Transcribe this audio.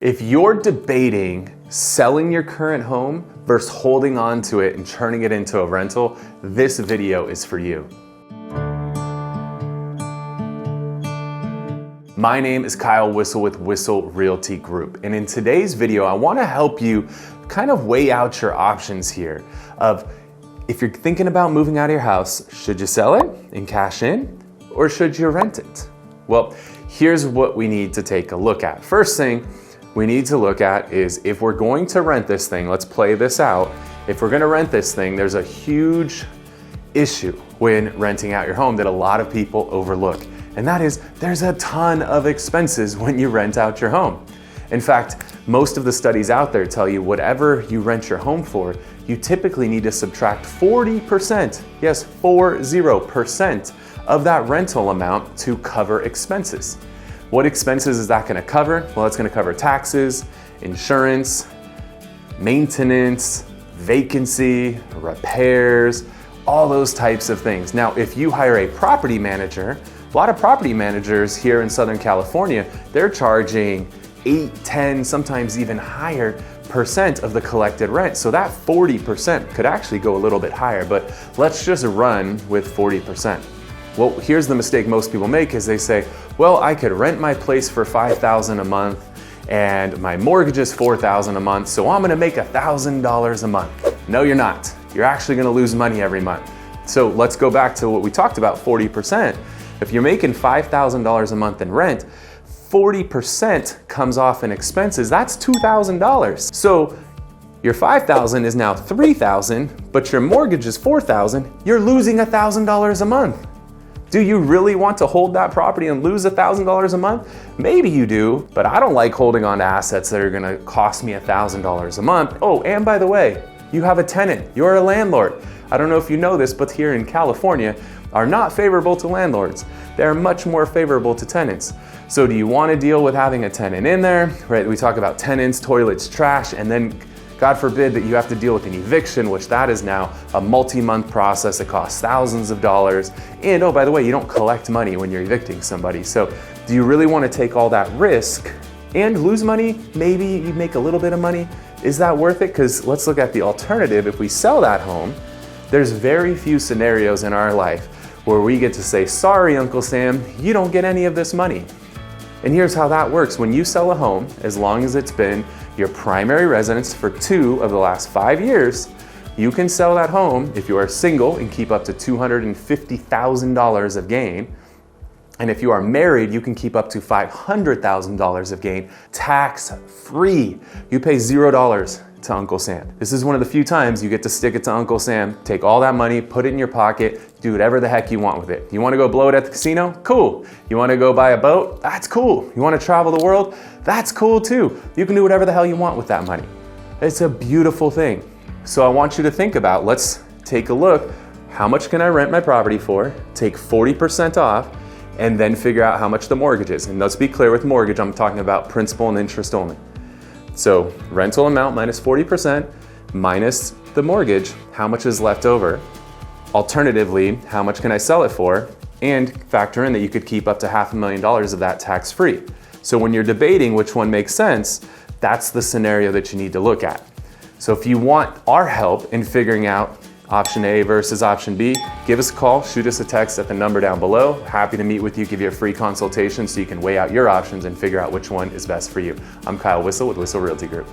If you're debating selling your current home versus holding on to it and turning it into a rental, this video is for you. My name is Kyle Whissel with Whissel Realty Group, and in today's video, I want to help you kind of weigh out your options here of if you're thinking about moving out of your house, should you sell it and cash in, or should you rent it? Well, here's what we need to take a look at. First thing we need to look at is if we're going to rent this thing, let's play this out. If we're going to rent this thing, there's a huge issue when renting out your home that a lot of people overlook. And that is there's a ton of expenses when you rent out your home. In fact, most of the studies out there tell you whatever you rent your home for, you typically need to subtract 40%, yes, 40% of that rental amount to cover expenses. What expenses is that gonna cover? Well, it's gonna cover taxes, insurance, maintenance, vacancy, repairs, all those types of things. Now, if you hire a property manager, a lot of property managers here in Southern California, they're charging 8, 10, sometimes even higher percent of the collected rent. So that 40% could actually go a little bit higher, but let's just run with 40%. Well, here's the mistake most people make is they say, well, I could rent my place for $5,000 a month and my mortgage is $4,000 a month, so I'm gonna make $1,000 a month. No, you're not. You're actually gonna lose money every month. So let's go back to what we talked about, 40%. If you're making $5,000 a month in rent, 40% comes off in expenses, that's $2,000. So your $5,000 is now $3,000, but your mortgage is $4,000, you're losing $1,000 a month. Do you really want to hold that property and lose $1,000 a month? Maybe you do, but I don't like holding on to assets that are gonna cost me $1,000 a month. Oh, and by the way, you have a tenant, you're a landlord. I don't know if you know this, but here in California are not favorable to landlords. They're much more favorable to tenants. So do you wanna deal with having a tenant in there, right? We talk about tenants, toilets, trash, and then God forbid that you have to deal with an eviction, which that is now a multi-month process that costs thousands of dollars. And oh, by the way, you don't collect money when you're evicting somebody. So do you really want to take all that risk and lose money? Maybe you make a little bit of money. Is that worth it? Because let's look at the alternative. If we sell that home, there's very few scenarios in our life where we get to say, sorry, Uncle Sam, you don't get any of this money. And here's how that works. When you sell a home, as long as it's been your primary residence for 2 of the last 5 years, you can sell that home if you are single and keep up to $250,000 of gain. And if you are married, you can keep up to $500,000 of gain tax-free. You pay $0 to Uncle Sam. This is one of the few times you get to stick it to Uncle Sam, take all that money, put it in your pocket, do whatever the heck you want with it. You wanna go blow it at the casino? Cool. You wanna go buy a boat? That's cool. You wanna travel the world? That's cool too. You can do whatever the hell you want with that money. It's a beautiful thing. So I want you to think about, let's take a look, how much can I rent my property for, take 40% off, and then figure out how much the mortgage is. And let's be clear with mortgage, I'm talking about principal and interest only. So rental amount minus 40% minus the mortgage, how much is left over? Alternatively, how much can I sell it for? And factor in that you could keep up to $500,000 of that tax-free. So when you're debating which one makes sense, that's the scenario that you need to look at. So if you want our help in figuring out option A versus option B, give us a call, shoot us a text at the number down below. Happy to meet with you, give you a free consultation so you can weigh out your options and figure out which one is best for you. I'm Kyle Whissel with Whissel Realty Group.